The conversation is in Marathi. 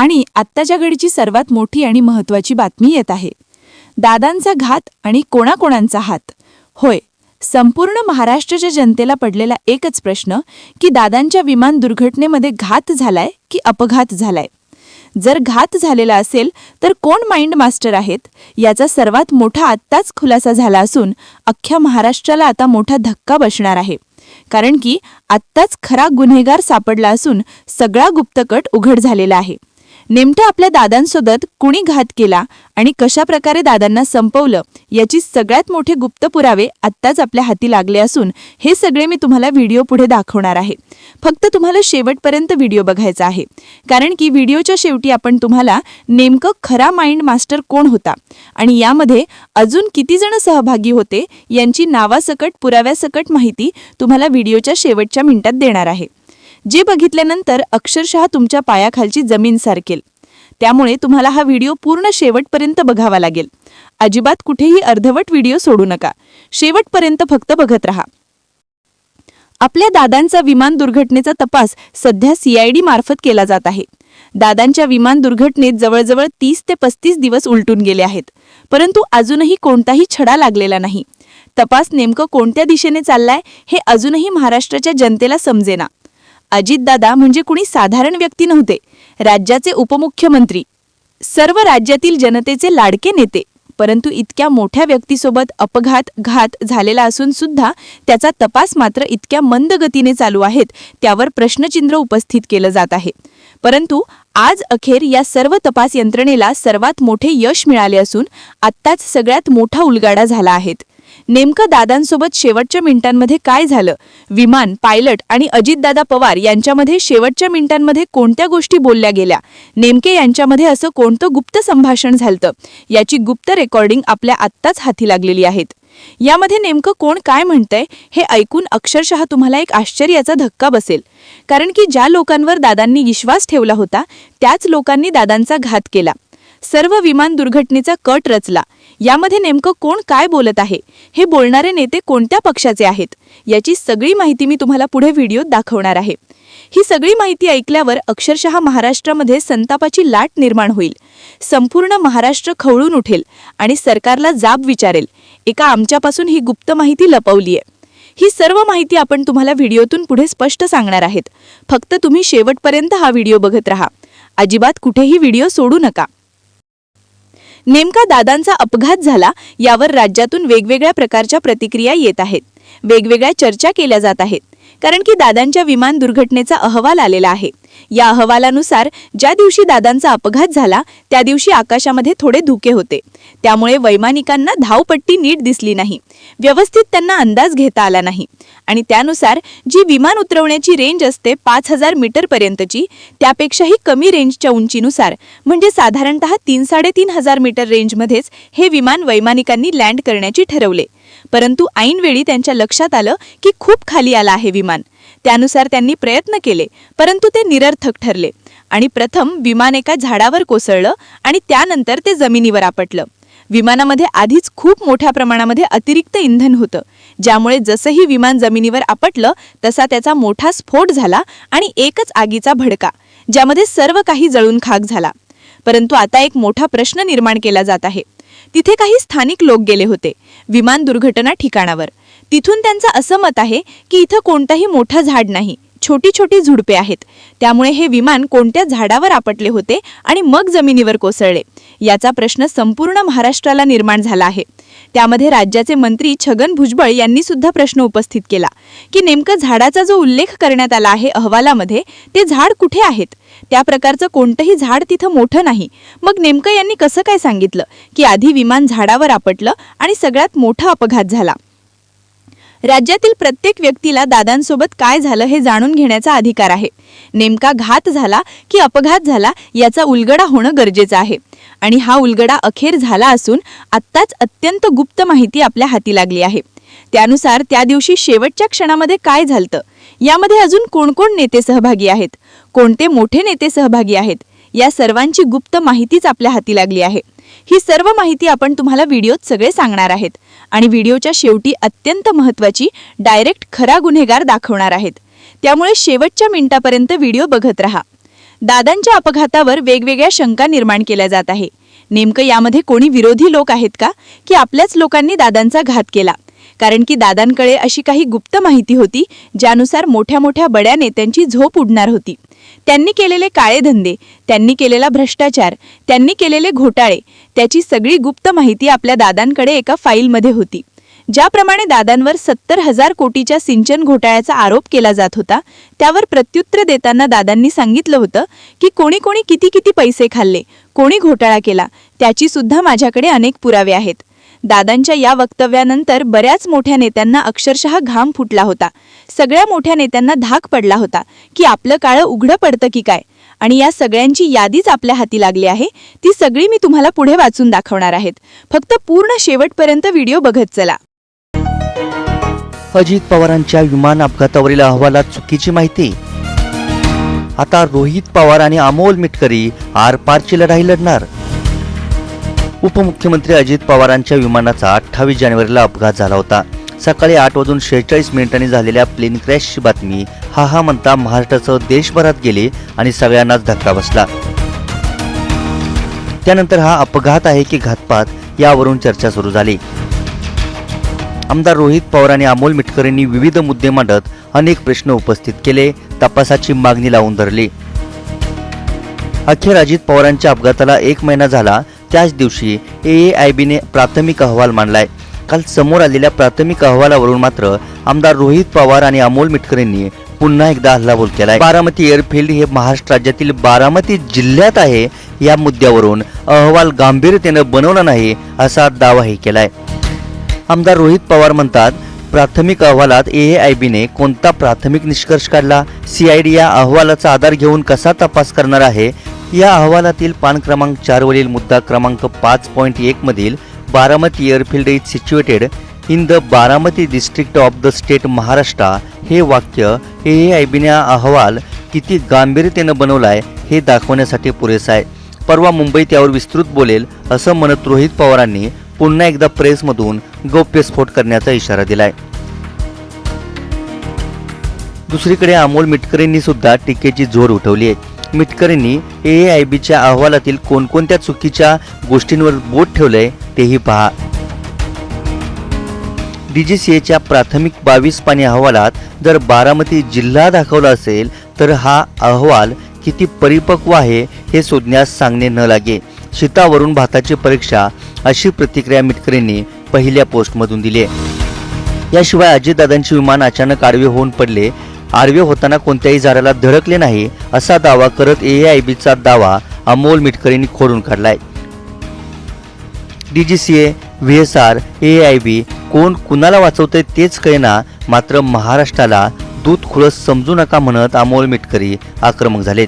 आणि आत्ताच्या घडीची सर्वात मोठी आणि महत्त्वाची बातमी येत आहे. दादांचा घात आणि कोणाकोणांचा हात. होय, संपूर्ण महाराष्ट्राच्या जनतेला पडलेला एकच प्रश्न की दादांच्या विमान दुर्घटनेमध्ये घात झालाय की अपघात झालाय. जर घात झालेला असेल तर कोण माइंड मास्टर आहेत याचा सर्वात मोठा आत्ताच खुलासा झाला असून अख्ख्या महाराष्ट्राला आता मोठा धक्का बसणार आहे. कारण की आत्ताच खरा गुन्हेगार सापडला असून सगळा गुप्तकट उघड झालेला आहे. नेमकं आपल्या दादांसोबत कुणी घात केला आणि कशा प्रकारे दादांना संपवलं याची सगळ्यात मोठे गुप्त पुरावे आत्ताच आपल्या हाती लागले असून हे सगळे मी तुम्हाला व्हिडिओ पुढे दाखवणार आहे. फक्त तुम्हाला शेवटपर्यंत व्हिडिओ बघायचा आहे, कारण की व्हिडिओच्या शेवटी आपण तुम्हाला नेमकं खरा माइंड मास्टर कोण होता आणि यामध्ये अजून किती जण सहभागी होते यांची नावासकट पुराव्यासकट माहिती तुम्हाला व्हिडिओच्या शेवटच्या मिनिटात देणार आहे, जे बघितल्यानंतर अक्षरशः तुमच्या पायाखालची जमीन सारखेल. त्यामुळे तुम्हाला हा व्हिडिओ पूर्ण शेवटपर्यंत बघावा लागेल. अजिबात कुठेही अर्धवट व्हिडिओ सोडू नका, शेवटपर्यंत फक्त बघत राहा. आपल्या दादांचा विमान दुर्घटनेचा तपास सध्या CID मार्फत केला जात आहे. दादांच्या विमान दुर्घटनेत जवळजवळ 30 ते 35 दिवस उलटून गेले आहेत, परंतु अजूनही कोणताही छडा लागलेला नाही. तपास नेमकं कोणत्या दिशेने चाललाय हे अजूनही महाराष्ट्राच्या जनतेला समजेना. अजितदादा म्हणजे कुणी साधारण व्यक्ती नव्हते, राज्याचे उपमुख्यमंत्री, सर्व राज्यातील जनतेचे लाडके नेते. परंतु इतक्या मोठ्या व्यक्तीसोबत अपघात घात झालेला असून सुद्धा त्याचा तपास मात्र इतक्या मंद गतीने चालू आहेत, त्यावर प्रश्नचिन्ह उपस्थित केलं जात आहे. परंतु आज अखेर या सर्व तपास यंत्रणेला सर्वात मोठे यश मिळाले असून आत्ताच सगळ्यात मोठा उलगडा झाला आहे. नेमकं दादांसोबत शेवटच्या मिनिटांमध्ये काय झालं, विमान पायलट आणि अजितदादा पवार यांच्यामध्ये शेवटच्या मिनिटांमध्ये कोणत्या गोष्टी बोलल्या गेल्या, नेमके यांच्यामध्ये असं कोणतं गुप्त संभाषण झालं याची गुप्त रेकॉर्डिंग आपल्या आत्ताच हाती लागलेली आहेत. यामध्ये नेमकं कोण काय म्हणतंय हे ऐकून अक्षरशः तुम्हाला एक आश्चर्याचा धक्का बसेल. कारण की ज्या लोकांवर दादांनी विश्वास ठेवला होता त्याच लोकांनी दादांचा घात केला. सर्व विमान दुर्घटनेचा कट रचला. यामध्ये नेमकं कोण काय बोलत आहे, हे बोलणारे नेते कोणत्या पक्षाचे आहेत याची सगळी माहिती मी तुम्हाला पुढे व्हिडिओत दाखवणार आहे. ही सगळी माहिती ऐकल्यावर अक्षरशः महाराष्ट्रामध्ये संतापाची लाट निर्माण होईल. संपूर्ण महाराष्ट्र खवळून उठेल आणि सरकारला जाब विचारेल, एका आमच्यापासून ही गुप्त माहिती लपवली आहे. ही सर्व माहिती आपण तुम्हाला व्हिडिओतून पुढे स्पष्ट सांगणार आहेत. फक्त तुम्ही शेवटपर्यंत हा व्हिडिओ बघत राहा, अजिबात कुठेही व्हिडिओ सोडू नका. नेमका दादांचा अपघात झाला यावर राज्यातून वेगवेगळ्या प्रकारच्या प्रतिक्रिया येत आहेत, वेगवेगळ्या चर्चा केल्या जात आहेत. कारण की दादांच्या विमान दुर्घटनेचा अहवाल आलेला आहे. या अहवालानुसार ज्या दिवशी दादांचा अपघात झाला त्या दिवशी आकाशामध्ये थोडे धुके होते, त्यामुळे वैमानिकांना धावपट्टी नीट दिसली नाही, व्यवस्थित त्यांना अंदाज घेता आला नाही आणि त्यानुसार जी विमान उतरवण्याची रेंज असते 5000 मीटरपर्यंतची, त्यापेक्षाही कमी रेंजच्या उंचीनुसार म्हणजे साधारणतः 3-3.5 मीटर रेंजमध्येच हे विमान वैमानिकांनी लँड करण्याची ठरवले. परंतु ऐनवेळी त्यांच्या लक्षात आलं की खूप खाली आला आहे विमान. त्यानुसार त्यांनी प्रयत्न केले, परंतु ते निरर्थक ठरले आणि प्रथम विमान एका झाडावर कोसळलं आणि त्यानंतर ते जमिनीवर आपटलं. विमानामध्ये आधीच खूप मोठ्या प्रमाणामध्ये अतिरिक्त इंधन होतं, ज्यामुळे जसंही विमान जमिनीवर आपटलं तसा त्याचा मोठा स्फोट झाला आणि एकच आगीचा भडका, ज्यामध्ये सर्व काही जळून खाक झाला. परंतु आता एक मोठा प्रश्न निर्माण केला जात आहे. तिथे काही स्थानिक लोक गेले होते विमान दुर्घटना ठिकाणावर. तिथून त्यांचं असं मत आहे की इथं कोणताही मोठं झाड नाही, छोटी छोटी झुडपे आहेत. त्यामुळे हे विमान कोणत्या झाडावर आपटले होते आणि मग जमिनीवर कोसळले याचा प्रश्न संपूर्ण महाराष्ट्राला निर्माण झाला आहे. त्यामध्ये राज्याचे मंत्री छगन भुजबळ यांनी सुद्धा प्रश्न उपस्थित केला की नेमकं झाडाचा जो उल्लेख करण्यात आला आहे अहवालामध्ये ते झाड कुठे आहेत. त्या प्रकारचं कोणतंही झाड तिथं मोठं नाही. मग नेमकं यांनी कसं काय सांगितलं की आधी विमान झाडावर आपटलं आणि सगळ्यात मोठा अपघात झाला. राज्यातील प्रत्येक व्यक्तीला दादांसोबत काय झालं हे जाणून घेण्याचा अधिकार आहे. नेमका घात झाला की अपघात झाला याचा उलगडा होणं गरजेचं आहे आणि हा उलगडा अखेर झाला असून आत्ताच अत्यंत गुप्त माहिती आपल्या हाती लागली आहे. त्यानुसार त्या दिवशी शेवटच्या क्षणामध्ये काय झालं, यामध्ये अजून कोण नेते सहभागी आहेत, कोणते मोठे नेते सहभागी आहेत, या सर्वांची गुप्त माहितीच आपल्या हाती लागली आहे. ही सर्व माहिती आपण तुम्हाला व्हिडिओत सगळे सांगणार आहेत आणि व्हिडिओच्या शेवटी अत्यंत महत्त्वाची डायरेक्ट खरा गुन्हेगार दाखवणार आहेत. त्यामुळे शेवटच्या मिनिटापर्यंत व्हिडिओ बघत राहा. दादांच्या अपघातावर वेगवेगळ्या शंका निर्माण केल्या जात आहे. नेमकं यामध्ये कोणी विरोधी लोक आहेत का, की आपल्याच लोकांनी दादांचा घात केला? कारण की दादांकडे अशी काही गुप्त माहिती होती ज्यानुसार मोठ्या मोठ्या बड्या नेत्यांची झोप उडणार होती. त्यांनी केलेले काळे धंदे, त्यांनी केलेला भ्रष्टाचार, त्यांनी केलेले घोटाळे, त्याची सगळी गुप्त माहिती आपल्या दादांकडे एका फाईलमध्ये होती. ज्याप्रमाणे दादांवर 70,000 कोटीच्या सिंचन घोटाळ्याचा आरोप केला जात होता, त्यावर प्रत्युत्तर देताना दादांनी सांगितलं होतं की कोणी कोणी किती किती पैसे खाल्ले, कोणी घोटाळा केला, त्याची सुद्धा माझ्याकडे अनेक पुरावे आहेत. दादांच्या या वक्तव्यानंतर बऱ्याच मोठ्या नेत्यांना अक्षरशः घाम फुटला होता. सगळ्या मोठ्या नेत्यांना धाक पडला होता की आपलं काळं उघडं पडतं की काय. आणि या सगळ्यांची यादीच आपल्या हाती लागली आहे. ती सगळी मी तुम्हाला पुढे वाचून दाखवणार आहेत. फक्त पूर्ण शेवटपर्यंत व्हिडिओ बघत चला. अजित पवारांच्या विमान अपघातावरील अहवालात चुकीची माहिती. आता रोहित पवार आणि अमोल मिटकरी आरपारची लढाई लढणार. उपमुख्यमंत्री अजित पवारांच्या विमानाचा 28 जानेवारीला अपघात झाला होता. सकाळी 8:46 झालेल्या प्लेन क्रॅशची बातमी हा म्हणता महाराष्ट्रासह देशभरात गेली आणि सगळ्यांनाच धक्का बसला. त्यानंतर हा अपघात आहे की घातपात यावरून चर्चा सुरू झाली. आमदार रोहित पवार आणि अमोल मिटकरींनी विविध मुद्दे मांडत अनेक प्रश्न उपस्थित केले, तपासाची मागणी लावून धरली. अखेर अजित पवारांच्या अपघाताला 1 महिना झाला. त्याच दिवशी AAIBने प्राथमिक अहवाल मांडलाय. काल समोर आलेल्या प्राथमिक अहवालावरून मात्र आमदार रोहित पवार आणि अमोल मिटकरींनी पुन्हा एकदा हल्लाबोल केलाय. बारामती एअरफील्ड हे महाराष्ट्र राज्यातील बारामती जिल्ह्यात आहे. या मुद्द्यावरून अहवाल गांभीर्यतेनं बनवला नाही असा दावाही केलाय. आमदार रोहित पवार म्हणतात, प्राथमिक अहवालात AAIBने कोणता प्राथमिक निष्कर्ष काढला? CID या अहवालाचा आधार घेऊन कसा तपास करणार आहे? या अहवालातील पान क्रमांक 4 वरील मुद्दा क्रमांक 5.1 मधील Baramati airfield is situated in the Baramati district of the state Maharashtra हे वाक्य AAIBने अहवाल किती गांभीर्यतेनं बनवलाय हे दाखवण्यासाठी पुरेसं आहे. परवा मुंबईत यावर विस्तृत बोलेल असं म्हणत रोहित पवारांनी पुन्हा एकदा प्रेसमधून गौप्यस्फोट करण्याचा इशारा दिलाय. दुसरीकडे अमोल मिटकरींनी सुद्धा टीकेची झोड उठवली आहे. मिटकरींनी AAIBच्या अहवालातील कोणकोणत्या चुकीच्या गोष्टींवर बोट ठेवलंय तेही पहा. DGCAच्या प्राथमिक 22 पानी अहवालात जर बारामती जिल्हा दाखवला असेल तर हा अहवाल किती परिपक्व आहे हे शोधण्यास सांगणे न लागे. शीतावरून भाताची परीक्षा अशी प्रतिक्रिया मिटकरींनी पहिल्या पोस्टमधून दिली आहे. याशिवाय अजितदादांचे विमान अचानक आडवे होऊन पडले, आडवे होताना कोणत्याही झाडाला धडकले नाही असा दावा करत AAIBचा दावा अमोल मिटकरींनी खोडून काढलाय. DGCA, VSR, AAIB कोण कुणाला वाचवतंय तेच कळेना, मात्र महाराष्ट्राला दूध खुळस समजू नका म्हणत अमोल मिटकरी आक्रमक झालेत.